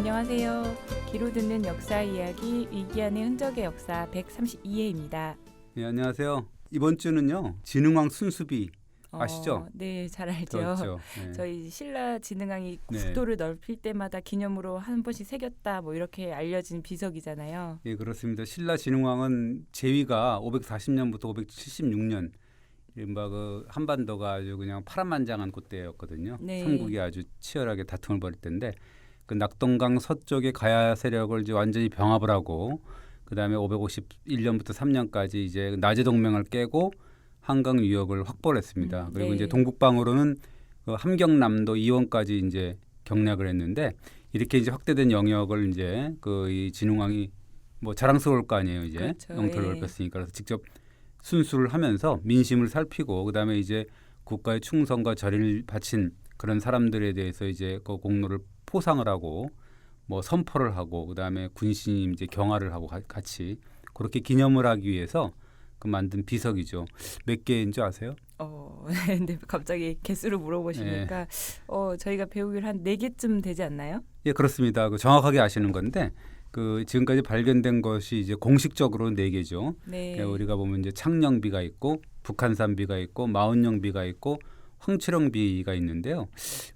안녕하세요. 귀로 듣는 역사 이야기 위기안의 흔적의 역사 132회입니다. 네, 안녕하세요. 이번 주는요. 진흥왕 순수비 아시죠? 네, 잘 알죠. 그렇죠. 네. 저희 신라 진흥왕이 네. 국도를 넓힐 때마다 기념으로 한 번씩 새겼다 뭐 이렇게 알려진 비석이잖아요. 예, 그렇습니다. 신라 진흥왕은 제위가 540년부터 576년 이른바 그 한반도가 아주 그냥 파란만장한 그때였거든요. 네. 삼국이 아주 치열하게 다툼을 벌일 때인데 그 낙동강 서쪽의 가야 세력을 이제 완전히 병합을 하고 그다음에 551년부터 3년까지 이제 나제 동맹을 깨고 한강 유역을 확보를 했습니다. 그리고 네. 이제 동북방으로는 그 함경남도 이원까지 이제 경략을 했는데 이렇게 이제 확대된 영역을 이제 그 이 진흥왕이 뭐 자랑스러울 거 아니에요. 이제 그렇죠. 영토를 예. 넓혔으니까 그래서 직접 순수를 하면서 민심을 살피고 그다음에 이제 국가의 충성과 절의를 바친 그런 사람들에 대해서 이제 그 공로를 포상을 하고 뭐 선포를 하고 그다음에 군신이 이제 경화를 하고 같이 그렇게 기념을 하기 위해서 그 만든 비석이죠. 몇 개인 줄 아세요? 근데 갑자기 개수를 물어보시니까 저희가 배우기로 한 4개쯤 되지 않나요? 예, 그렇습니다. 그 정확하게 아시는 건데 그 지금까지 발견된 것이 이제 공식적으로 4개죠. 네. 예, 우리가 보면 이제 창녕비가 있고 북한산비가 있고 마운영비가 있고 황칠영비가 있는데요.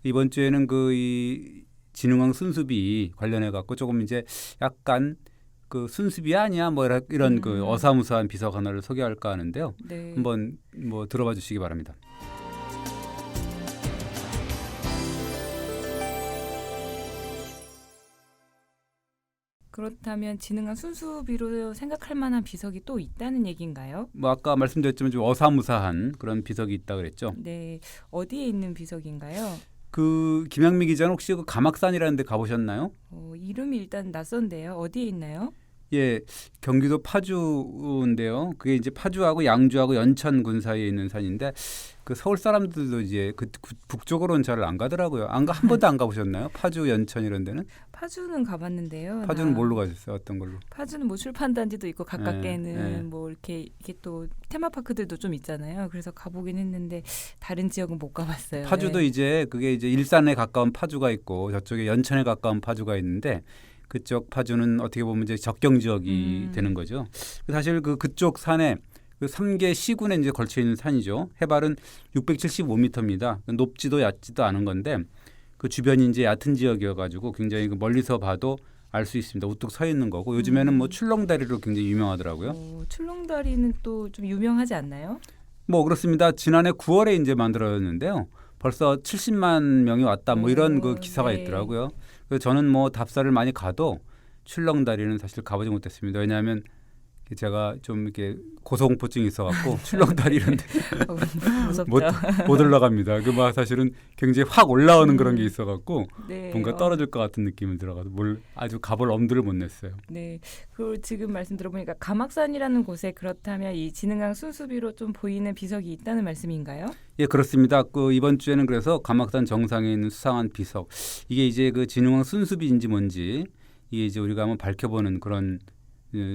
이번 주에는 그 이 진흥왕 순수비 관련해 갖고 조금 이제 약간 그 순수비 아니야 뭐 이런 그 어사무사한 비석 하나를 소개할까 하는데요. 네. 한번 뭐 들어봐 주시기 바랍니다. 그렇다면 진흥왕 순수비로 생각할 만한 비석이 또 있다는 얘기인가요? 뭐 아까 말씀드렸지만 좀 어사무사한 그런 비석이 있다 그랬죠. 네. 어디에 있는 비석인가요? 그 김양미 기자는 혹시 그 가막산이라는 데 가보셨나요? 이름이 일단 낯선데요. 어디에 있나요? 예, 경기도 파주인데요. 그게 이제 파주하고 양주하고 연천군 사이에 있는 산인데 그 서울 사람들도 이제 그 북쪽으로는 잘 안 가더라고요. 한 번도 안 가보셨나요? 파주, 연천 이런 데는? 파주는 가봤는데요. 파주는 뭘로 가셨어요? 어떤 걸로? 파주는 뭐 출판단지도 있고 가깝게는 네. 뭐 이렇게 또 테마파크들도 좀 있잖아요. 그래서 가보긴 했는데 다른 지역은 못 가봤어요. 파주도 네. 이제 그게 이제 일산에 가까운 파주가 있고 저쪽에 연천에 가까운 파주가 있는데 그쪽 파주는 어떻게 보면 이제 접경 지역이 되는 거죠. 사실 그쪽 산에 그 3개 시군에 이제 걸쳐 있는 산이죠. 해발은 675m입니다. 높지도 얕지도 않은 건데 그 주변이 이제 얕은 지역이어가지고 굉장히 그 멀리서 봐도 알 수 있습니다. 우뚝 서 있는 거고 요즘에는 뭐 출렁다리로 굉장히 유명하더라고요. 출렁다리는 또 좀 유명하지 않나요? 뭐 그렇습니다. 지난해 9월에 이제 만들어졌는데요. 벌써 70만 명이 왔다 뭐 이런 그 기사가 네. 있더라고요. 그래서 저는 뭐 답사를 많이 가도 출렁다리는 사실 가보지 못했습니다. 왜냐하면 제가 좀 이렇게 고소공포증이 있어갖고 출렁다리 이런데 무섭죠. 못 올라갑니다. 그 막 사실은 굉장히 확 올라오는 그런 게 있어갖고 네. 뭔가 떨어질 것 같은 느낌이 들어가서 아주 가볼 엄두를 못 냈어요. 네. 그리고 지금 말씀 들어보니까 가막산이라는 곳에 그렇다면 이 진흥왕 순수비로 좀 보이는 비석이 있다는 말씀인가요? 예, 그렇습니다. 그 이번 주에는 그래서 가막산 정상에 있는 수상한 비석 이게 이제 그 진흥왕 순수비인지 뭔지 이게 이제 우리가 한번 밝혀보는 그런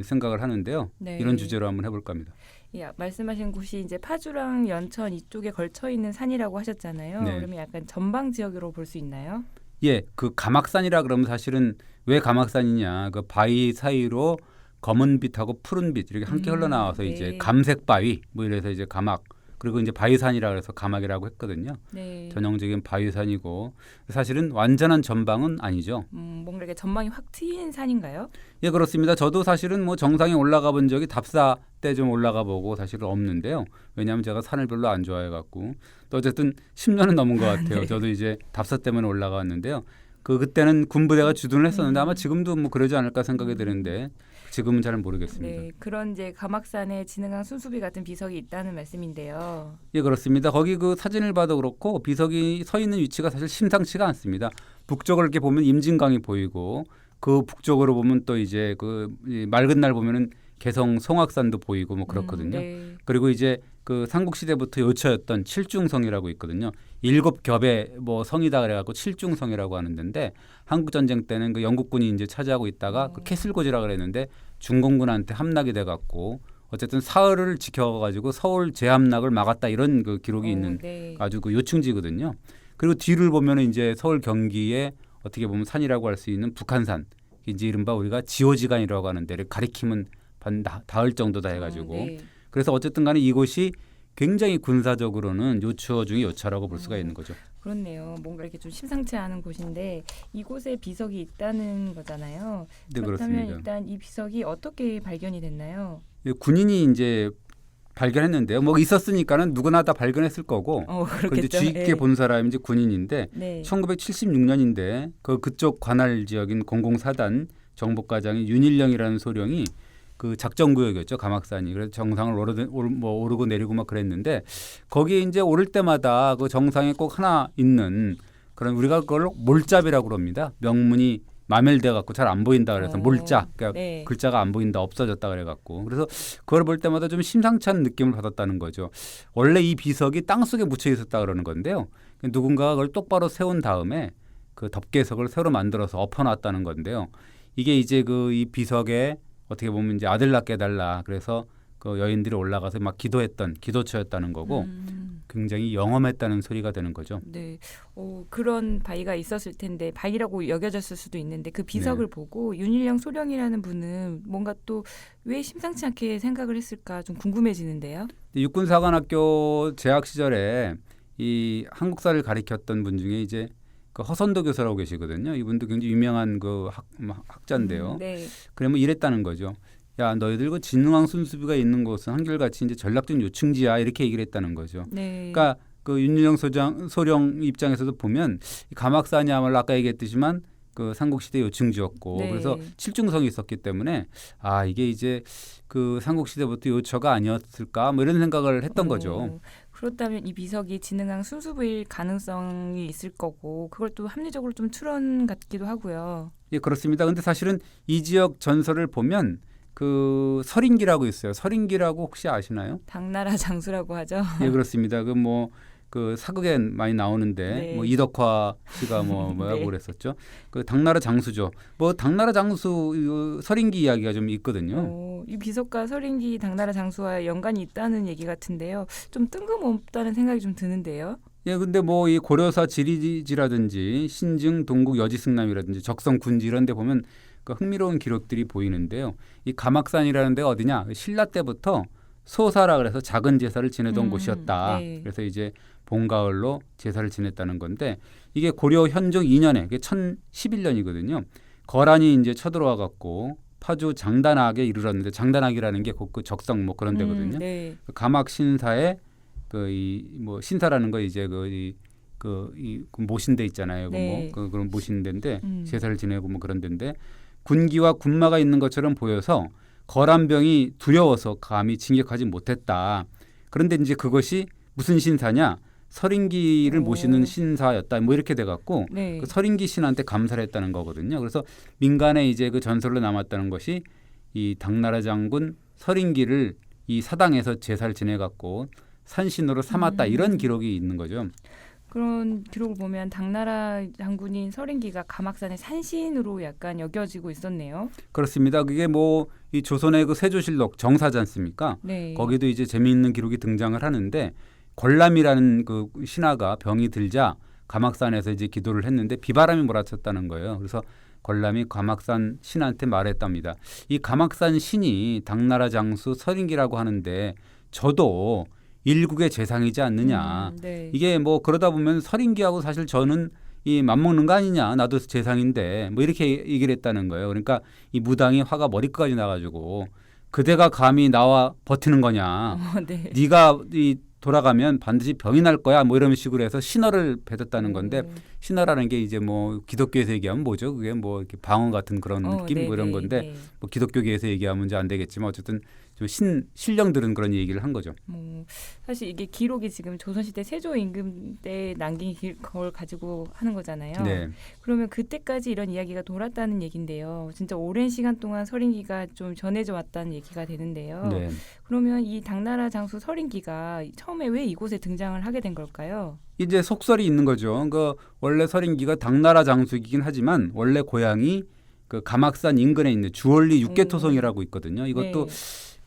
생각을 하는데요. 네. 이런 주제로 한번 해볼까 합니다. 예, 말씀하신 곳이 이제 파주랑 연천 이쪽에 걸쳐 있는 산이라고 하셨잖아요. 네. 그러면 약간 전방 지역으로 볼 수 있나요? 예, 그 가막산이라 그러면 사실은 왜 가막산이냐? 그 바위 사이로 검은 빛하고 푸른 빛 이렇게 함께 흘러나와서 네. 이제 감색 바위 뭐 이래서 이제 가막 그리고 이제 바위산이라 그래서 가막이라고 했거든요. 네. 전형적인 바위산이고 사실은 완전한 전방은 아니죠. 뭔가 이렇게 전망이 확 트인 산인가요? 예, 그렇습니다. 저도 사실은 뭐 정상에 올라가 본 적이 답사 때 좀 올라가 보고 사실은 없는데요. 왜냐하면 제가 산을 별로 안 좋아해 갖고 또 어쨌든 10년은 넘은 것 같아요. 네. 저도 이제 답사 때문에 올라갔는데요. 그때는 군부대가 주둔을 했었는데 아마 지금도 뭐 그러지 않을까 생각이 드는데 지금은 잘 모르겠습니다. 네, 그런 이제 가막산에 진흥왕 순수비 같은 비석이 있다는 말씀인데요. 예, 그렇습니다. 거기 그 사진을 봐도 그렇고 비석이 서 있는 위치가 사실 심상치가 않습니다. 북쪽을 이렇게 보면 임진강이 보이고 그 북쪽으로 보면 또 이제 이 맑은 날 보면은 개성 송악산도 보이고 뭐 그렇거든요. 네. 그리고 이제 그 삼국시대부터 요처였던 칠중성이라고 있거든요. 7겹의 뭐 성이다 그래갖고 칠중성이라고 하는 데인데 한국 전쟁 때는 그 영국군이 이제 차지하고 있다가 그 캐슬고지라 그랬는데 중공군한테 함락이 돼갖고 어쨌든 사흘을 지켜가지고 서울 재함락을 막았다 이런 그 기록이 있는 네. 아주 그 요충지거든요. 그리고 뒤를 보면은 이제 서울 경기에 어떻게 보면 산이라고 할 수 있는 북한산, 이제 이른바 우리가 지오지간이라고 하는 데를 가리키면 닿을 정도다 해가지고 네. 그래서 어쨌든 간에 이곳이 굉장히 군사적으로는 요처 중에 요처라고 볼 수가 있는 거죠. 그렇네요. 뭔가 이렇게 좀 심상치 않은 곳인데 이곳에 비석이 있다는 거잖아요. 네, 그렇다면 그렇습니다. 일단 이 비석이 어떻게 발견이 됐나요? 군인이 이제 발견했는데요. 뭐 있었으니까는 누구나 다 발견했을 거고. 그런데 그렇겠죠. 주의 깊게 예. 본 사람이 이제 군인인데 네. 1976년인데 그쪽 관할 지역인 004단 정복과장이 윤일령이라는 소령이 그 작전구역이었죠. 가막산이. 그래서 정상을 오르고 내리고 막 그랬는데 거기에 이제 오를 때마다 그 정상에 꼭 하나 있는 그런 우리가 그걸 몰잡이라고 그럽니다. 명문이 마멸돼 갖고 잘 안 보인다 그래서 몰자. 그러니까 네. 글자가 안 보인다 없어졌다 그래 갖고. 그래서 그걸 볼 때마다 좀 심상치 않은 느낌을 받았다는 거죠. 원래 이 비석이 땅속에 묻혀 있었다 그러는 건데요. 누군가가 그걸 똑바로 세운 다음에 그 덮개석을 새로 만들어서 엎어놨다는 건데요. 이게 이제 그 이 비석에 어떻게 보면 이제 아들 낳게 해달라. 그래서 그 여인들이 올라가서 막 기도했던 기도처였다는 거고 굉장히 영험했다는 소리가 되는 거죠. 네. 그런 바위가 있었을 텐데 바위라고 여겨졌을 수도 있는데 그 비석을 네. 보고 윤일령 소령이라는 분은 뭔가 또 왜 심상치 않게 생각을 했을까 좀 궁금해지는데요. 육군사관학교 재학 시절에 이 한국사를 가리켰던 분 중에 이제 그 허선도 교수라고 계시거든요. 이분도 굉장히 유명한 그 학자인데요. 네. 그러면 이랬다는 거죠. 야, 너희들 그 진흥왕 순수비가 있는 곳은 한결같이 이제 전략적 요충지야 이렇게 얘기를 했다는 거죠. 네. 그러니까 그 윤일령 소령 입장에서도 보면 이 가막산이야말로 아까 얘기했듯이만 그 삼국시대 요충지였고 네. 그래서 칠중성이 있었기 때문에 아 이게 이제 그 삼국시대부터 요처가 아니었을까 뭐 이런 생각을 했던 거죠. 그렇다면 이 비석이 진흥왕 순수부일 가능성이 있을 거고 그걸 또 합리적으로 좀 추론 같기도 하고요. 예, 그렇습니다. 근데 사실은 이 지역 전설을 보면 그 설인기라고 있어요. 설인기라고 혹시 아시나요? 당나라 장수라고 하죠. 예, 그렇습니다. 그 뭐 그 사극에 많이 나오는데 네. 뭐 이덕화 씨가 뭐라고 네. 그랬었죠. 그 당나라 장수죠. 뭐 당나라 장수 설인기 이야기가 좀 있거든요. 이 비석과 설인기 당나라 장수와 연관이 있다는 얘기 같은데요. 좀 뜬금없다는 생각이 좀 드는데요. 예, 근데 뭐 이 고려사 지리지라든지 신증, 동국, 여지승남이라든지 적성, 군지 이런 데 보면 그 흥미로운 기록들이 보이는데요. 이 가막산이라는 데가 어디냐? 신라 때부터 소사라 그래서 작은 제사를 지내던 곳이었다. 네. 그래서 이제 봄, 가을로 제사를 지냈다는 건데 이게 고려 현종 2년에 그게 1011년이거든요. 거란이 이제 쳐들어와 갖고 파주 장단학에 이르렀는데 장단학이라는 게 그 적성 뭐 그런 데거든요. 네. 그 가막 신사에 그 이 뭐 신사라는 거 이제 그 모신대 있잖아요. 네. 그런 모신대인데 음. 제사를 지내고 뭐 그런 데인데 군기와 군마가 있는 것처럼 보여서 거란병이 두려워서 감히 진격하지 못했다. 그런데 이제 그것이 무슨 신사냐? 설인기를 모시는 신사였다. 뭐 이렇게 돼 갖고 네. 그 설인기 신한테 감사를 했다는 거거든요. 그래서 민간에 이제 그 전설로 남았다는 것이 이 당나라 장군 설인기를 이 사당에서 제사를 지내 갖고 산신으로 삼았다. 이런 기록이 있는 거죠. 그런 기록을 보면 당나라 장군인 설인기가 가막산의 산신으로 약간 여겨지고 있었네요. 그렇습니다. 그게 뭐 이 조선의 그 세조실록 정사지 않습니까? 네. 거기도 이제 재미있는 기록이 등장을 하는데 권람이라는 그 신하가 병이 들자 가막산에서 이제 기도를 했는데 비바람이 몰아쳤다는 거예요. 그래서 권람이 가막산 신한테 말했답니다. 이 가막산 신이 당나라 장수 설인기라고 하는데 저도 일국의 재상이지 않느냐. 네. 이게 뭐 그러다 보면 설인기하고 사실 저는 이 맞먹는 거 아니냐. 나도 재상인데 뭐 이렇게 얘기를 했다는 거예요. 그러니까 이 무당이 화가 머리끝까지 나가지고 그대가 감히 나와 버티는 거냐. 네. 네가 이 돌아가면 반드시 병이 날 거야. 뭐 이런 식으로 해서 신화를 뱉었다는 건데 신화라는 게 이제 뭐 기독교에서 얘기하면 뭐죠? 그게 뭐 이렇게 방언 같은 그런 느낌 뭐 이런 건데 네. 뭐 기독교계에서 얘기하면 이제 안 되겠지만 어쨌든 좀 신령들은 그런 얘기를 한 거죠. 사실 이게 기록이 지금 조선시대 세조 임금 때 남긴 걸 가지고 하는 거잖아요. 네. 그러면 그때까지 이런 이야기가 돌았다는 얘기인데요. 진짜 오랜 시간 동안 설인기가 좀 전해져 왔다는 얘기가 되는데요. 네. 그러면 이 당나라 장수 설인기가 처음에 왜 이곳에 등장을 하게 된 걸까요? 이제 속설이 있는 거죠. 그 원래 설인기가 당나라 장수이긴 하지만 원래 고향이 그 가막산 인근에 있는 주월리 육계토성이라고 있거든요. 이것도 네.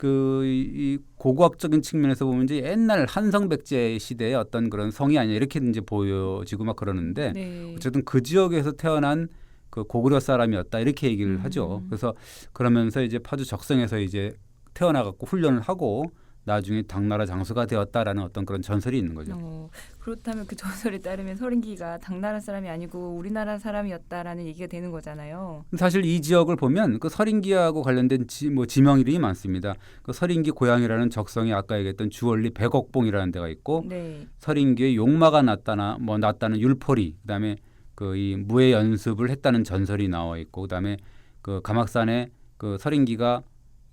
이 고고학적인 측면에서 보면 이제 옛날 한성백제 시대의 어떤 그런 성이 아니냐 이렇게 이제 보여지고 막 그러는데 네. 어쨌든 그 지역에서 태어난 그 고구려 사람이었다 이렇게 얘기를 하죠. 그래서 그러면서 이제 파주 적성에서 이제 태어나갖고 훈련을 하고 나중에 당나라 장수가 되었다라는 어떤 그런 전설이 있는 거죠. 그렇다면 그 전설에 따르면 서린기가 당나라 사람이 아니고 우리나라 사람이었다라는 얘기가 되는 거잖아요. 사실 이 지역을 보면 그 서린기하고 관련된 지명 이름이 많습니다. 그 서린기 고향이라는 적성에 아까 얘기했던 주원리 백옥봉이라는 데가 있고 네. 서린기에 용마가 났다는 율포리 그다음에 그 이 무예 연습을 했다는 전설이 나와 있고 그다음에 그 가막산에 그 서린기가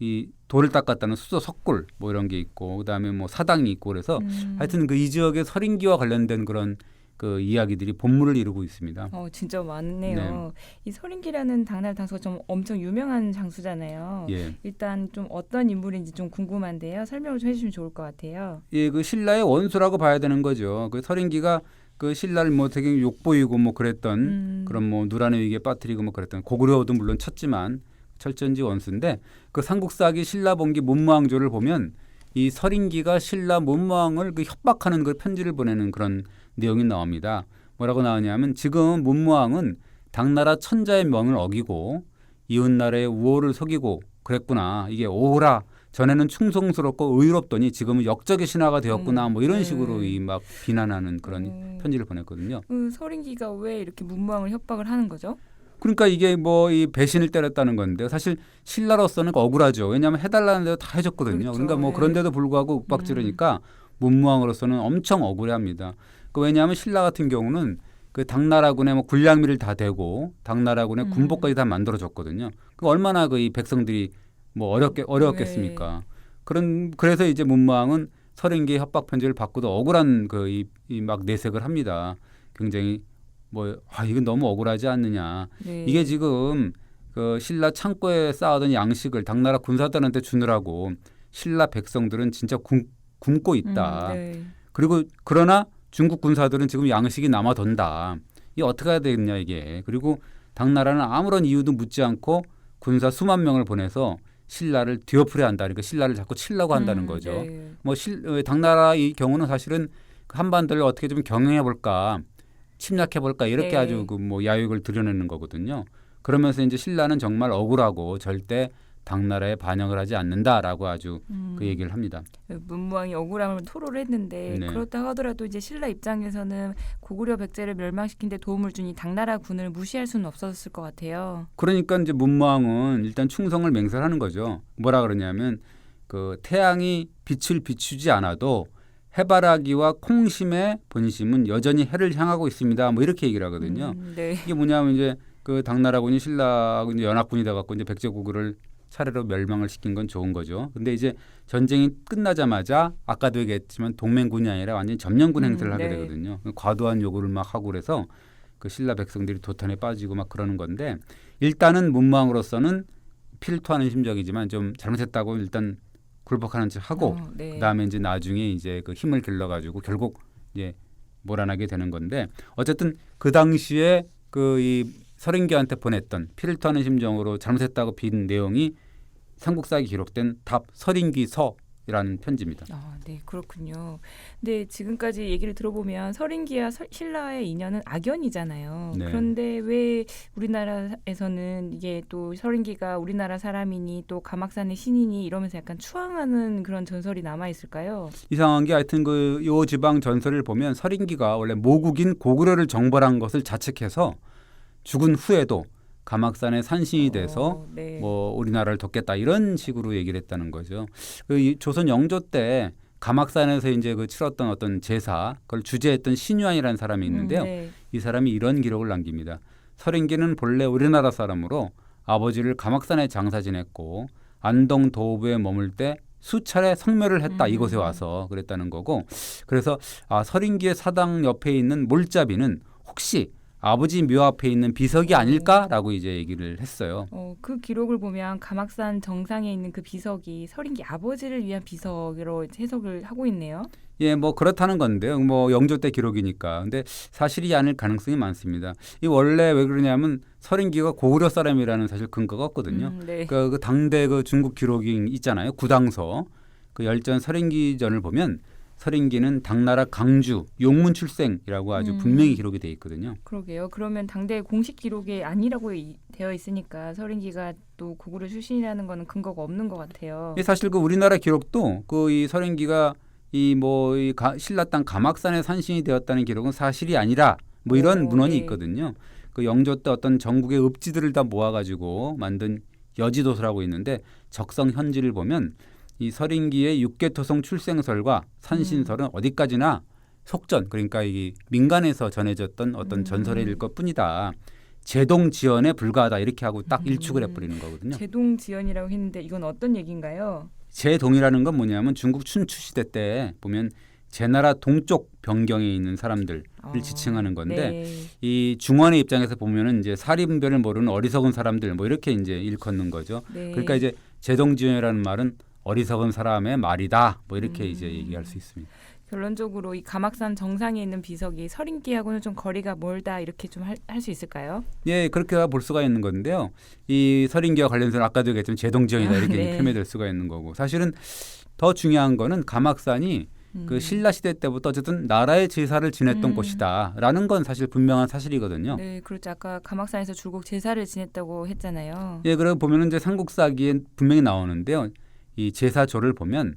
이 돌을 닦았다는 수도 석굴 뭐 이런 게 있고 그다음에 뭐 사당이 있고 그래서 하여튼 그 이 지역의 서린기와 관련된 그런 그 이야기들이 본물을 이루고 있습니다. 진짜 많네요. 네. 이 서린기라는 당나라 장수가 좀 엄청 유명한 장수잖아요. 예. 일단 좀 어떤 인물인지 좀 궁금한데요. 설명을 좀 해주시면 좋을 것 같아요. 예, 그 신라의 원수라고 봐야 되는 거죠. 그 서린기가 그 신라를 뭐 되게 욕보이고 뭐 그랬던 그런 뭐 누란의 위기에 빠뜨리고 뭐 그랬던 고구려도 물론 쳤지만 철전지 원수인데 그 삼국사기 신라본기 문무왕조를 보면 이 서린기가 신라 문무왕을 그 협박하는 그 편지를 보내는 그런 내용이 나옵니다. 뭐라고 나오냐면 지금 문무왕은 당나라 천자의 명을 어기고 이웃나라의 우호를 속이고 그랬구나. 이게 오호라. 전에는 충성스럽고 의롭더니 지금은 역적의 신하가 되었구나. 뭐 이런 식으로 이 막 비난하는 그런 편지를 보냈거든요. 서린기가 왜 이렇게 문무왕을 협박을 하는 거죠? 그러니까 이게 뭐 이 배신을 때렸다는 건데 사실 신라로서는 억울하죠. 왜냐하면 해달라는 대로 다 해줬거든요. 그렇죠. 그러니까 뭐 네. 그런데도 불구하고 윽박지르니까 문무왕으로서는 엄청 억울해합니다. 그 왜냐하면 신라 같은 경우는 그 당나라군의 뭐 군량미를 다 대고 당나라군의 군복까지 다 만들어줬거든요. 그 얼마나 그 이 백성들이 뭐 어려웠겠습니까? 그래서 이제 문무왕은 서린기의 협박 편지를 받고도 억울한 그 이 막 내색을 합니다. 굉장히 이건 너무 억울하지 않느냐. 네. 이게 지금 그 신라 창고에 쌓아둔 양식을 당나라 군사들한테 주느라고 신라 백성들은 진짜 굶고 있다. 네. 그리고 그러나 중국 군사들은 지금 양식이 남아돈다. 이게 어떻게 해야 되겠냐 이게. 그리고 당나라는 아무런 이유도 묻지 않고 군사 수만 명을 보내서 신라를 뒤엎으려 한다. 그러니까 신라를 자꾸 치려고 한다는 거죠. 네. 당나라 이 경우는 사실은 한반도를 어떻게 좀 경영해 볼까, 침략해 볼까 이렇게 네. 아주 그 뭐 야욕을 드러내는 거거든요. 그러면서 이제 신라는 정말 억울하고 절대 당나라에 반영을 하지 않는다라고 아주 그 얘기를 합니다. 문무왕이 억울함을 토로를 했는데 네. 그렇다 하더라도 이제 신라 입장에서는 고구려 백제를 멸망시킨 데 도움을 준 이 당나라 군을 무시할 수는 없었을 것 같아요. 그러니까 이제 문무왕은 일단 충성을 맹세하는 거죠. 뭐라 그러냐면 그 태양이 빛을 비추지 않아도 해바라기와 콩심의 본심은 여전히 해를 향하고 있습니다. 뭐 이렇게 얘기를 하거든요. 네. 이게 뭐냐면 이제 그 당나라군이 신라하고 이제 연합군이 돼갖고 이제 백제고구려를 차례로 멸망을 시킨 건 좋은 거죠. 근데 이제 전쟁이 끝나자마자 아까도 얘기했지만 동맹군이 아니라 완전히 점령군 행세를 하게 네. 되거든요. 과도한 요구를 막 하고 그래서 그 신라 백성들이 도탄에 빠지고 막 그러는 건데 일단은 문무왕으로서는 피를 토하는 심정이지만 좀 잘못했다고 일단 굴복하는 척 하고 네. 그다음에 이제 나중에 이제 그 힘을 길러가지고 결국 이제 몰아나게 되는 건데 어쨌든 그 당시에 그 이 서린기한테 보냈던 피를 토하는 심정으로 잘못했다고 빈 내용이 삼국사에 기록된 답 서린기서라는 편지입니다. 네, 그렇군요. 근데 지금까지 얘기를 들어보면 서린기와 신라의 인연은 악연이잖아요. 네. 그런데 왜 우리나라에서는 이게 또 서린기가 우리나라 사람이니 또 가막산의 신이니 이러면서 약간 추앙하는 그런 전설이 남아 있을까요? 이상한 게 하여튼 그 요 지방 전설을 보면 서린기가 원래 모국인 고구려를 정벌한 것을 자책해서 죽은 후에도 가막산의 산신이 돼서 네. 뭐 우리나라를 돕겠다 이런 식으로 얘기를 했다는 거죠. 이 조선 영조 때 가막산에서 이제 그 치렀던 어떤 제사 그걸 주재했던 신유한이라는 사람이 있는데요. 네. 이 사람이 이런 기록을 남깁니다. 서린기는 본래 우리나라 사람으로 아버지를 가막산에 장사 지냈고 안동 도읍에 머물 때 수차례 성묘를 했다. 이곳에 와서 그랬다는 거고 그래서 서린기의 사당 옆에 있는 몰자비는 혹시 아버지 묘 앞에 있는 비석이 아닐까라고 이제 얘기를 했어요. 그 기록을 보면 가막산 정상에 있는 그 비석이 서린기 아버지를 위한 비석으로 해석을 하고 있네요. 예, 뭐 그렇다는 건데요. 뭐 영조 때 기록이니까. 근데 사실이 아닐 가능성이 많습니다. 이 원래 왜 그러냐면 서린기가 고구려 사람이라는 사실 근거가 없거든요. 네. 그 당대 그 중국 기록이 있잖아요. 구당서. 그 열전 서린기전을 보면 서린기는 당나라 강주 용문 출생이라고 아주 분명히 기록이 돼 있거든요. 그러게요. 그러면 당대 공식 기록에 아니라고 되어 있으니까 서린기가 또 고구려 출신이라는 거는 근거가 없는 것 같아요. 예, 사실 그 우리나라 기록도 그 이 서린기가 이 신라 땅 가막산에 산신이 되었다는 기록은 사실이 아니라 뭐 이런 문헌이 네. 있거든요. 그 영조 때 어떤 전국의 읍지들을 다 모아가지고 만든 여지도서라고 있는데 적성 현지를 보면 이 서린기의 육계토성 출생설과 산신설은 어디까지나 속전 그러니까 이 민간에서 전해졌던 어떤 전설일 것뿐이다. 제동지연에 불과하다 이렇게 하고 딱 일축을 해버리는 거거든요. 제동지연이라고 했는데 이건 어떤 얘기인가요? 제동이라는 건 뭐냐면 중국 춘추 시대 때 보면 제나라 동쪽 변경에 있는 사람들을 지칭하는 건데 네. 이 중원의 입장에서 보면은 이제 사리분별을 모르는 어리석은 사람들 뭐 이렇게 이제 일컫는 거죠. 네. 그러니까 이제 제동지연이라는 말은 어리석은 사람의 말이다. 뭐 이렇게 이제 얘기할 수 있습니다. 결론적으로 이 가막산 정상에 있는 비석이 서린기하고는 좀 거리가 멀다 이렇게 좀 할 수 있을까요? 예, 그렇게 볼 수가 있는 건데요. 이 서린기와 관련해서 아까도 얘기했지만 제동지연이다 이렇게 네. 표현될 수가 있는 거고 사실은 더 중요한 거는 가막산이 그 신라 시대 때부터 어쨌든 나라의 제사를 지냈던 곳이다라는 건 사실 분명한 사실이거든요. 네, 그렇죠. 아까 가막산에서 줄곧 제사를 지냈다고 했잖아요. 예, 그리고 보면은 이제 삼국사기에 분명히 나오는데요. 이 제사조를 보면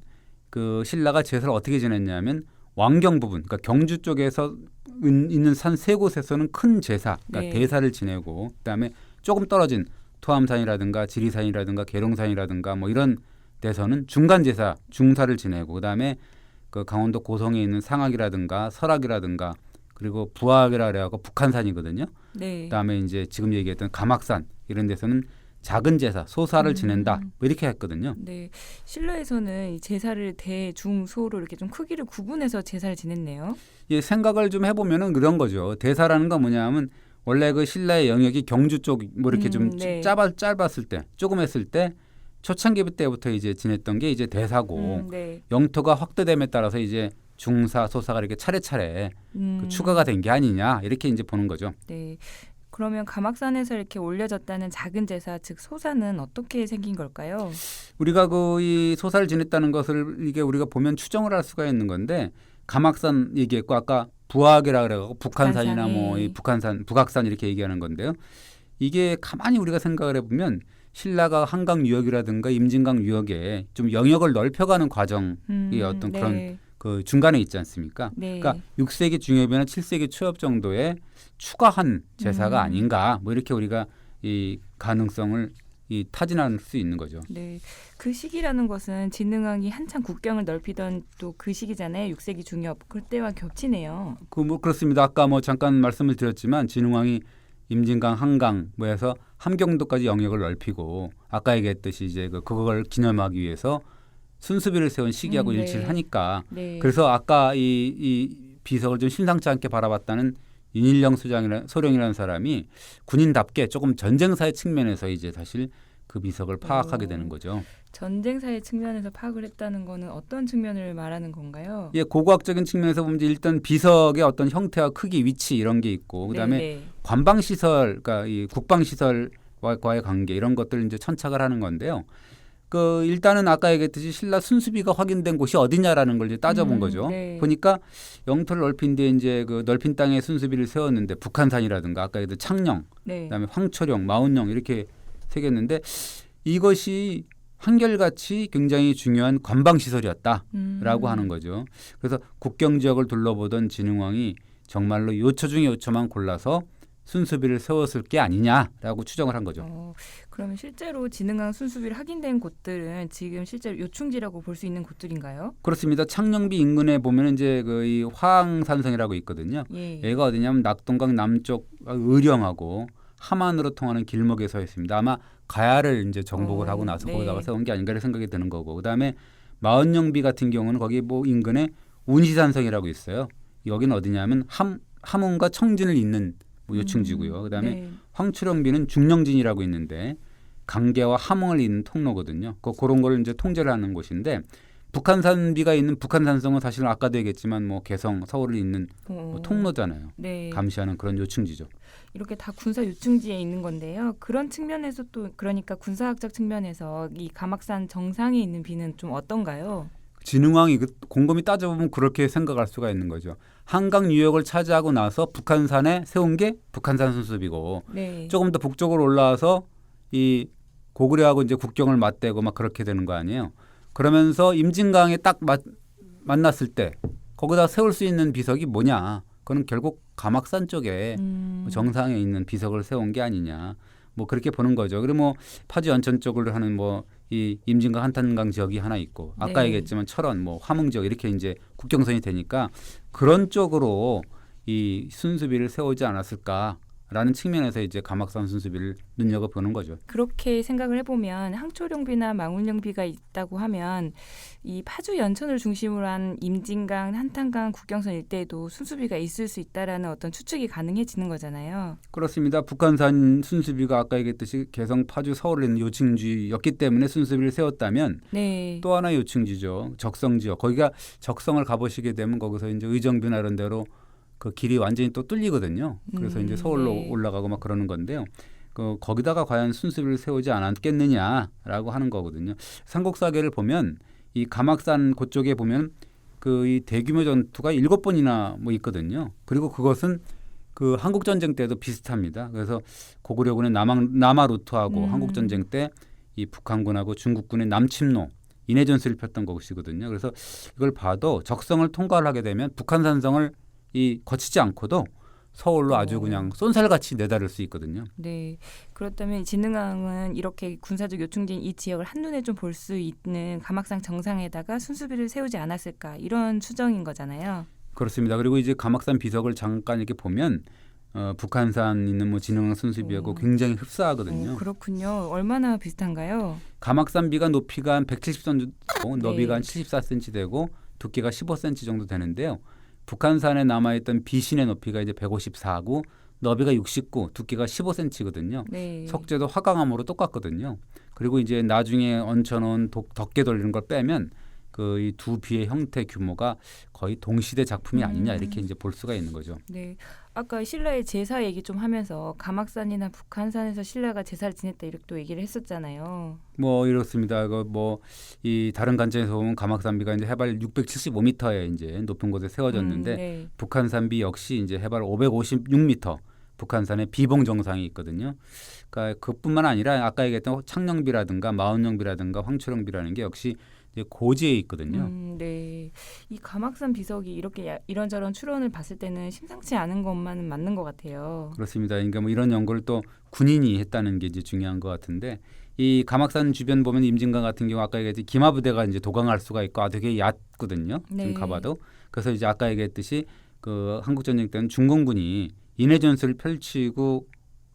그 신라가 제사를 어떻게 지냈냐면 왕경 부분, 그러니까 경주 쪽에서 있는 산 세 곳에서는 큰 제사, 그러니까 네. 대사를 지내고 그다음에 조금 떨어진 토암산이라든가 지리산이라든가 계룡산이라든가 뭐 이런 데서는 중간 제사, 중사를 지내고 그다음에 그 강원도 고성에 있는 상악이라든가 설악이라든가 그리고 부하이라 그래갖고 북한산이거든요. 네. 그다음에 이제 지금 얘기했던 가막산 이런 데서는 작은 제사, 소사를 지낸다 뭐 이렇게 했거든요. 네, 신라에서는 이 제사를 대, 중, 소로 이렇게 좀 크기를 구분해서 제사를 지냈네요. 예, 생각을 좀 해보면은 그런 거죠. 대사라는 건 뭐냐면 원래 그 신라의 영역이 경주 쪽 뭐 이렇게 좀 네. 짧았을 때, 조그맸을 때 초창기 때부터 이제 지냈던 게 이제 대사고 네. 영토가 확대됨에 따라서 이제 중사, 소사가 이렇게 차례차례 그 추가가 된 게 아니냐 이렇게 이제 보는 거죠. 네. 그러면 가막산에서 이렇게 올려졌다는 작은 제사, 즉 소사는 어떻게 생긴 걸까요? 우리가 그 이 소사를 지냈다는 것을 이게 우리가 보면 추정을 할 수가 있는 건데 가막산 얘기했고 아까 부학이라 그래가지고 북한산이나 뭐 이 북한산, 북악산 이렇게 얘기하는 건데요. 이게 가만히 우리가 생각을 해보면 신라가 한강 유역이라든가 임진강 유역에 좀 영역을 넓혀가는 과정이 어떤 네. 그런 그 중간에 있지 않습니까? 네. 그러니까 6세기 중엽이나 7세기 초엽 정도에 추가한 제사가 아닌가 뭐 이렇게 우리가 이 가능성을 이 타진할 수 있는 거죠. 네, 그 시기라는 것은 진흥왕이 한창 국경을 넓히던 또 그 시기잖아요. 6세기 중엽 그때와 겹치네요. 그 뭐 그렇습니다. 아까 뭐 잠깐 말씀을 드렸지만 진흥왕이 임진강, 한강 뭐해서 함경도까지 영역을 넓히고 아까 얘기했듯이 이제 그걸 기념하기 위해서 순수비를 세운 시기하고 네. 일치를 하니까 네. 그래서 아까 이 비석을 좀 심상치 않게 바라봤다는 윤일령 소령이라는 사람이 군인답게 조금 전쟁사의 측면에서 이제 사실 그 비석을 파악하게 되는 거죠. 전쟁사의 측면에서 파악을 했다는 거는 어떤 측면을 말하는 건가요? 예, 고고학적인 측면에서 보면 이제 일단 비석의 어떤 형태와 크기, 위치 이런 게 있고 그다음에 네. 관방 시설, 그러니까 이 국방 시설과의 관계 이런 것들을 이제 천착을 하는 건데요. 그 일단은 아까 얘기했듯이 신라 순수비가 확인된 곳이 어디냐라는 걸 이제 따져본 거죠. 네. 보니까 영토를 넓힌 데 이제 그 넓힌 땅에 순수비를 세웠는데 북한산이라든가 아까 얘기했던 창녕, 네. 그다음에 황초령, 마운령 이렇게 새겼는데 이것이 한결같이 굉장히 중요한 관방 시설이었다라고 하는 거죠. 그래서 국경 지역을 둘러보던 진흥왕이 정말로 요처 중에 요처만 골라서 순수비를 세웠을 게 아니냐라고 추정을 한 거죠. 그러면 실제로 진흥왕 순수비를 확인된 곳들은 지금 실제로 요충지라고 볼 수 있는 곳들인가요? 그렇습니다. 창녕비 인근에 보면 이제 그 이 화항산성이라고 있거든요. 예. 얘가 어디냐면 낙동강 남쪽 의령하고 함안으로 통하는 길목에 서 있습니다. 아마 가야를 이제 정복을 하고 나서 네. 거기다가 세운 게 아닌가 생각이 드는 거고. 그다음에 마은영비 같은 경우는 거기 뭐 인근에 운시산성이라고 있어요. 여기는 어디냐면 함흥과 청진을 잇는 뭐 요충지고요. 그다음에 네. 황초령비는 중령진이라고 있는데 강계와 함흥을 잇는 통로거든요. 그런 걸 이제 통제를 하는 곳인데 북한산비가 있는 북한산성은 사실은 아까도 얘기했지만 뭐 개성, 서울을 잇는 뭐 통로잖아요. 네. 감시하는 그런 요충지죠. 이렇게 다 군사 요충지에 있는 건데요. 그런 측면에서 또 그러니까 군사학적 측면에서 이 가막산 정상에 있는 비는 좀 어떤가요? 진흥왕이 곰곰이 따져보면 그렇게 생각할 수가 있는 거죠. 한강 유역을 차지하고 나서 북한산에 세운 게 북한산 순수비고 네. 조금 더 북쪽으로 올라와서 이 고구려하고 이제 국경을 맞대고 막 그렇게 되는 거 아니에요. 그러면서 임진강에 딱 만났을 때 거기다 세울 수 있는 비석이 뭐냐? 그건 결국 가막산 쪽에 정상에 있는 비석을 세운 게 아니냐. 뭐 그렇게 보는 거죠. 그리고 뭐 파주 연천 쪽으로 하는 뭐 이 임진강 한탄강 지역이 하나 있고 아까 네. 얘기했지만 철원 뭐 함흥 지역 이렇게 이제 국경선이 되니까 그런 쪽으로 이 순수비를 세우지 않았을까라는 측면에서 이제 가막산 순수비를 눈여겨보는 거죠. 그렇게 생각을 해보면 항초령비나 망울령비가 있다고 하면 이 파주 연천을 중심으로 한 임진강, 한탄강 국경선 일대에도 순수비가 있을 수 있다라는 어떤 추측이 가능해지는 거잖아요. 그렇습니다. 북한산 순수비가 아까 얘기했듯이 개성, 파주, 서울에 있는 요충지였기 때문에 순수비를 세웠다면 네. 또 하나 요충지죠. 적성지역. 거기가 적성을 가보시게 되면 거기서 이제 의정부나 이런 데로 그 길이 완전히 또 뚫리거든요. 그래서 이제 서울로 네. 올라가고 막 그러는 건데요. 거기다가 과연 순수비를 세우지 않았겠느냐라고 하는 거거든요. 삼국사계를 보면 이 가막산 그쪽에 보면 그 이 대규모 전투가 7번이나 뭐 있거든요. 그리고 그것은 그 한국 전쟁 때도 비슷합니다. 그래서 고구려군의 남하 루트하고 한국 전쟁 때 이 북한군하고 중국군의 남침로 인해 전술을 폈던 것이거든요. 그래서 이걸 봐도 적성을 통과를 하게 되면 북한산성을 이 거치지 않고도 서울로 아주 그냥 쏜살같이 내다를 수 있거든요. 네. 그렇다면 진흥왕은 이렇게 군사적 요충지인 이 지역을 한눈에 좀 볼 수 있는 가막산 정상에다가 순수비를 세우지 않았을까 이런 추정인 거잖아요. 그렇습니다. 그리고 이제 가막산 비석을 잠깐 이렇게 보면 북한산 있는 뭐 진흥왕 순수비하고 굉장히 흡사하거든요. 그렇군요. 얼마나 비슷한가요? 가막산비가 높이가 한 170cm, 너비가 한 네. 74cm 되고 두께가 15cm 정도 되는데요. 북한산에 남아있던 비신의 높이가 이제 154고 너비가 69, 두께가 15cm거든요. 네. 석재도 화강암으로 똑같거든요. 그리고 이제 나중에 얹혀놓은 덮개 돌리는 걸 빼면 그 이 두 비의 형태 규모가 거의 동시대 작품이 아니냐 이렇게 이제 볼 수가 있는 거죠. 네. 아까 신라의 제사 얘기 좀 하면서 가막산이나 북한산에서 신라가 제사를 지냈다 이렇게 또 얘기를 했었잖아요. 뭐 이렇습니다. 뭐 이 다른 관점에서 보면 가막산비가 이제 해발 675m에 이제 높은 곳에 세워졌는데 네. 북한산비 역시 이제 해발 556m 북한산에 비봉 정상이 있거든요. 그러니까 그뿐만 아니라 아까 얘기했던 창령비라든가 마운령비라든가 황초령비라는 게 역시 이제 고지에 있거든요. 네. 이 가막산 비석이 이렇게 이런저런 추론을 봤을 때는 심상치 않은 것만은 맞는 것 같아요. 그렇습니다. 그러니까 뭐 이런 연구를 또 군인이 했다는 게 이제 중요한 것 같은데 이 가막산 주변 보면 임진강 같은 경우 아까 얘기했듯이 기마부대가 이제 도강할 수가 있고 되게 얕거든요. 네. 지금 가봐도. 그래서 이제 아까 얘기했듯이 그 한국전쟁 때는 중공군이 인해 전술을 펼치고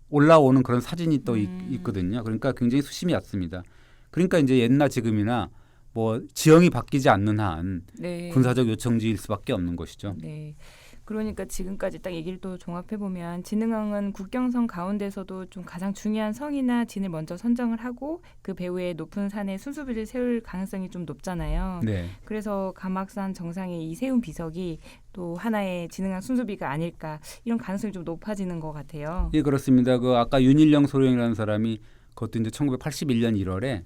올라오는 그런 사진이 또 있거든요. 그러니까 굉장히 수심이 얕습니다. 그러니까 이제 옛날 지금이나 뭐 지형이 바뀌지 않는 한 네. 군사적 요청지일 수밖에 없는 것이죠. 네. 그러니까 지금까지 딱 얘기를 또 종합해 보면 진흥왕은 국경선 가운데서도 좀 가장 중요한 성이나 진을 먼저 선정을 하고 그 배후에 높은 산에 순수비를 세울 가능성이 좀 높잖아요. 네. 그래서 가막산 정상에 이 세운 비석이 또 하나의 진흥왕 순수비가 아닐까 이런 가능성이 좀 높아지는 것 같아요. 예, 그렇습니다. 그 아까 윤일령 소령이라는 사람이 그것도 이제 1981년 1월에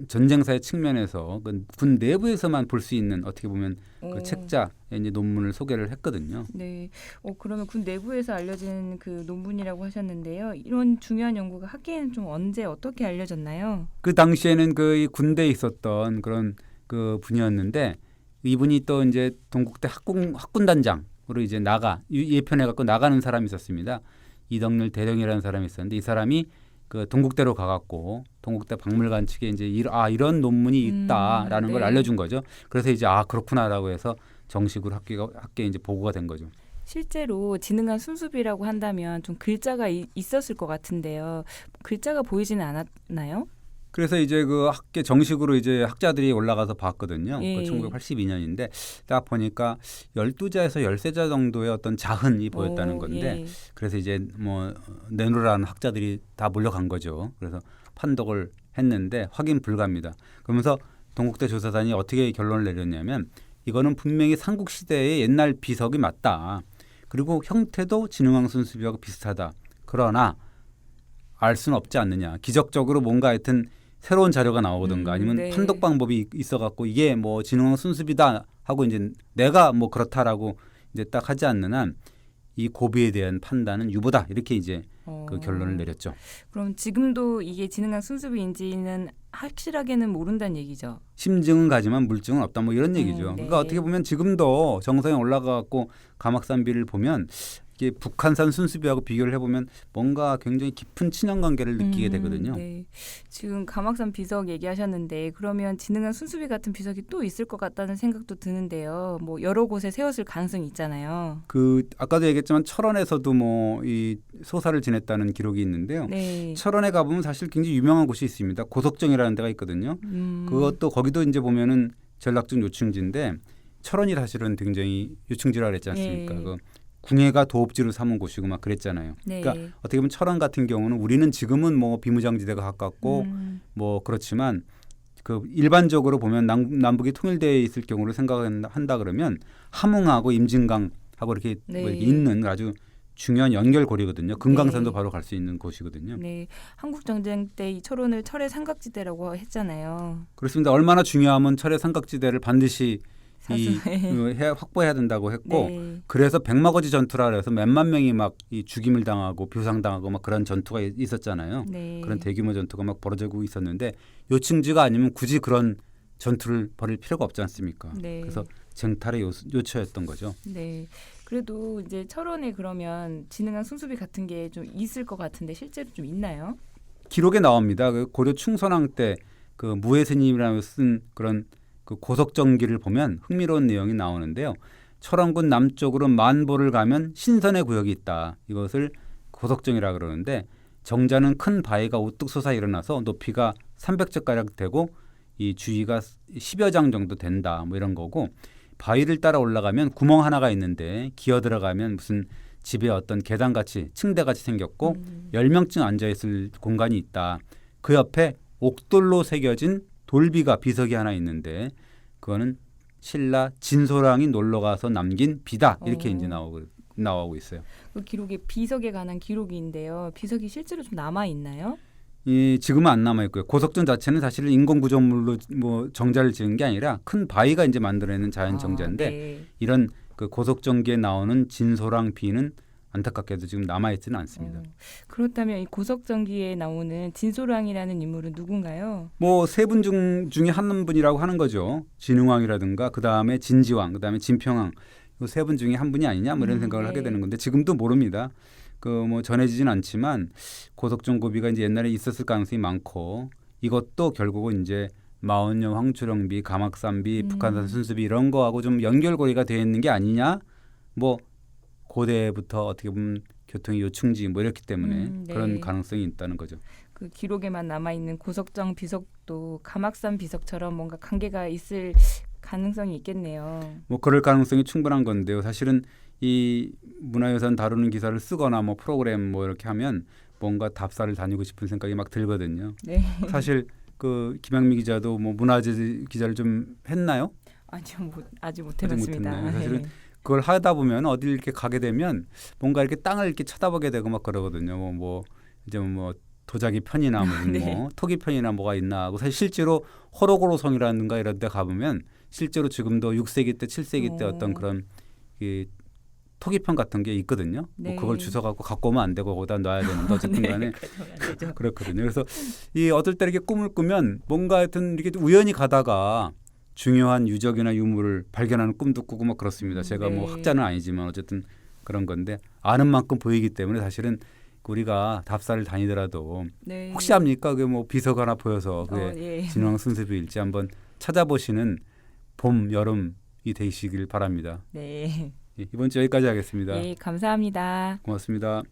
전쟁사의 측면에서 군 내부에서만 볼 수 있는 어떻게 보면 그 책자의 이제 논문을 소개를 했거든요. 네. 그러면 군 내부에서 알려진 그 논문이라고 하셨는데요. 이런 중요한 연구가 학계에는 좀 언제 어떻게 알려졌나요? 그 당시에는 그 군대에 있었던 그런 그 분이었는데 이분이 또 이제 동국대 학군단장으로 이제 예편해 갖고 나가는 사람이 있었습니다. 이덕렬 대령이라는 사람이 있었는데 이 사람이 그 동국대로 가갖고 동국대 박물관 측에 이제 이런 논문이 있다라는 걸 네. 알려준 거죠. 그래서 이제 그렇구나라고 해서 정식으로 학계에 이제 보고가 된 거죠. 실제로 진흥한 순수비라고 한다면 좀 글자가 있었을 것 같은데요. 글자가 보이지는 않았나요? 그래서 이제 그 학계 정식으로 이제 학자들이 올라가서 봤거든요. 예. 1982년인데 딱 보니까 12자에서 13자 정도의 어떤 자흔이 보였다는 건데 예. 그래서 이제 뭐 내놓으라는 학자들이 다 몰려간 거죠. 그래서 판독을 했는데 확인 불가입니다. 그러면서 동국대 조사단이 어떻게 결론을 내렸냐면 이거는 분명히 삼국시대의 옛날 비석이 맞다. 그리고 형태도 진흥왕 순수비하고 비슷하다. 그러나 알 수는 없지 않느냐. 기적적으로 뭔가 하여튼 새로운 자료가 나오든가 아니면 네. 판독 방법이 있어갖고 이게 뭐 진흥왕 순수비다 하고 이제 내가 뭐 그렇다라고 이제 딱 하지 않는 한 이 고비에 대한 판단은 유보다 이렇게 이제 그 결론을 내렸죠. 그럼 지금도 이게 진흥왕 순수비인지는 확실하게는 모른다는 얘기죠. 심증은 가지만 물증은 없다 뭐 이런 얘기죠. 네. 그러니까 어떻게 보면 지금도 정상에 올라가갖고 감악산비를 보면 이게 북한산 순수비하고 비교를 해보면 뭔가 굉장히 깊은 친연관계를 느끼게 되거든요. 네. 지금 감악산 비석 얘기하셨는데 그러면 진흥왕 순수비 같은 비석이 또 있을 것 같다는 생각도 드는데요. 뭐 여러 곳에 세웠을 가능성이 있잖아요. 그 아까도 얘기했지만 철원에서도 뭐 이 소사를 지냈다는 기록이 있는데요. 네. 철원에 가보면 사실 굉장히 유명한 곳이 있습니다. 고석정이라는 데가 있거든요. 그것도 거기도 이제 보면은 전락중 요충지인데 철원이 사실은 굉장히 요충지라 그랬지 않습니까? 네. 그 궁예가 도읍지로 삼은 곳이고 막 그랬잖아요. 네. 그러니까 어떻게 보면 철원 같은 경우는 우리는 지금은 뭐 비무장지대가 가깝고 뭐 그렇지만 그 일반적으로 보면 남북이 통일되어 있을 경우를 생각한다 그러면 함흥하고 임진강하고 이렇게 네. 뭐 이렇게 있는 아주 중요한 연결고리거든요. 금강산도 네. 바로 갈 수 있는 곳이거든요. 네. 한국 전쟁 때 이 철원을 철의 삼각지대라고 했잖아요. 그렇습니다. 얼마나 중요하면 철의 삼각지대를 반드시 사수에. 확보해야 된다고 했고 네. 그래서 백마거지 전투라 그래서 몇만 명이 막 이 죽임을 당하고 벼상당하고 막 그런 전투가 있었잖아요. 네. 그런 대규모 전투가 막 벌어지고 있었는데 요충지가 아니면 굳이 그런 전투를 벌일 필요가 없지 않습니까? 네. 그래서 쟁탈의 요처였던 거죠. 네. 그래도 이제 철원에 그러면 진흥왕 순수비 같은 게 좀 있을 것 같은데 실제로 좀 있나요? 기록에 나옵니다. 그 고려 충선왕 때 그 무해스님이라고 쓴 그런 그 고석정기를 보면 흥미로운 내용이 나오는데요. 철원군 남쪽으로 만보를 가면 신선의 구역이 있다. 이것을 고석정이라 그러는데 정자는 큰 바위가 우뚝 솟아 일어나서 높이가 300저 가량 되고 이 주위가 10여 장 정도 된다. 뭐 이런 거고 바위를 따라 올라가면 구멍 하나가 있는데 기어 들어가면 무슨 집에 어떤 계단같이 층대같이 생겼고 10명쯤 앉아있을 공간이 있다. 그 옆에 옥돌로 새겨진 돌비가 비석이 하나 있는데 그거는 신라 진소랑이 놀러가서 남긴 비다. 이렇게 이제 나오고 있어요. 그 기록에 비석에 관한 기록인데요. 비석이 실제로 좀 남아 있나요? 지금은 안 남아 있고요. 고석정 자체는 사실은 인공 구조물로 뭐 정자를 지은 게 아니라 큰 바위가 이제 만들어내는 자연 정자인데 네. 이런 그 고석정기에 나오는 진소랑 비는 안타깝게도 지금 남아 있지는 않습니다. 그렇다면 이 고석정기에 나오는 진소랑이라는 인물은 누군가요? 뭐 세 분 중에 한 분이라고 하는 거죠. 진흥왕이라든가 그 다음에 진지왕, 그 다음에 진평왕 이 세 분 중에 한 분이 아니냐 뭐 이런 생각을 네. 하게 되는 건데 지금도 모릅니다. 그 뭐 전해지진 않지만 고석정 고비가 이제 옛날에 있었을 가능성이 많고 이것도 결국은 이제 마원령 황초령비, 감악산비, 북한산 순수비 이런 거하고 좀 연결고리가 되어 있는 게 아니냐. 뭐 고대부터 어떻게 보면 교통이 요충지 뭐 이렇기 때문에 네. 그런 가능성이 있다는 거죠. 그 기록에만 남아 있는 고석정 비석도 감악산 비석처럼 뭔가 관계가 있을 가능성이 있겠네요. 뭐 그럴 가능성이 충분한 건데요. 사실은 이 문화유산 다루는 기사를 쓰거나 뭐 프로그램 뭐 이렇게 하면 뭔가 답사를 다니고 싶은 생각이 막 들거든요. 네. 사실 그 김양미 기자도 뭐 문화재 기자를 좀 했나요? 아직 못 아직 해봤습니다. 못했나요? 사실은 그걸 하다 보면 어딜 이렇게 가게 되면 뭔가 이렇게 땅을 이렇게 쳐다보게 되고 막 그러거든요. 뭐 이제 뭐 도자기 편이나 무슨 네. 뭐 토기 편이나 뭐가 있나 하고 사실 실제로 호로고로성이라든가 이런 데 가보면 실제로 지금도 6세기 때 7세기 때 어떤 그런 이 토기편 같은 게 있거든요. 네. 뭐 그걸 주워갖고 오면 안 되고 거기다 놔야 되는데 어쨌든 간에 그렇죠. 그렇거든요. 그래서 이 어떨 때 이렇게 꿈을 꾸면 뭔가 하여튼 이렇게 우연히 가다가 중요한 유적이나 유물을 발견하는 꿈도 꾸고 막 그렇습니다. 제가 뭐 네. 학자는 아니지만 어쨌든 그런 건데 아는 만큼 보이기 때문에 사실은 우리가 답사를 다니더라도 네. 혹시 합니까? 그게 뭐 비석 하나 보여서 그게 예. 진흥왕 순수비일지 한번 찾아보시는 봄, 여름이 되시길 바랍니다. 네. 예, 이번 주 여기까지 하겠습니다. 예, 감사합니다. 고맙습니다.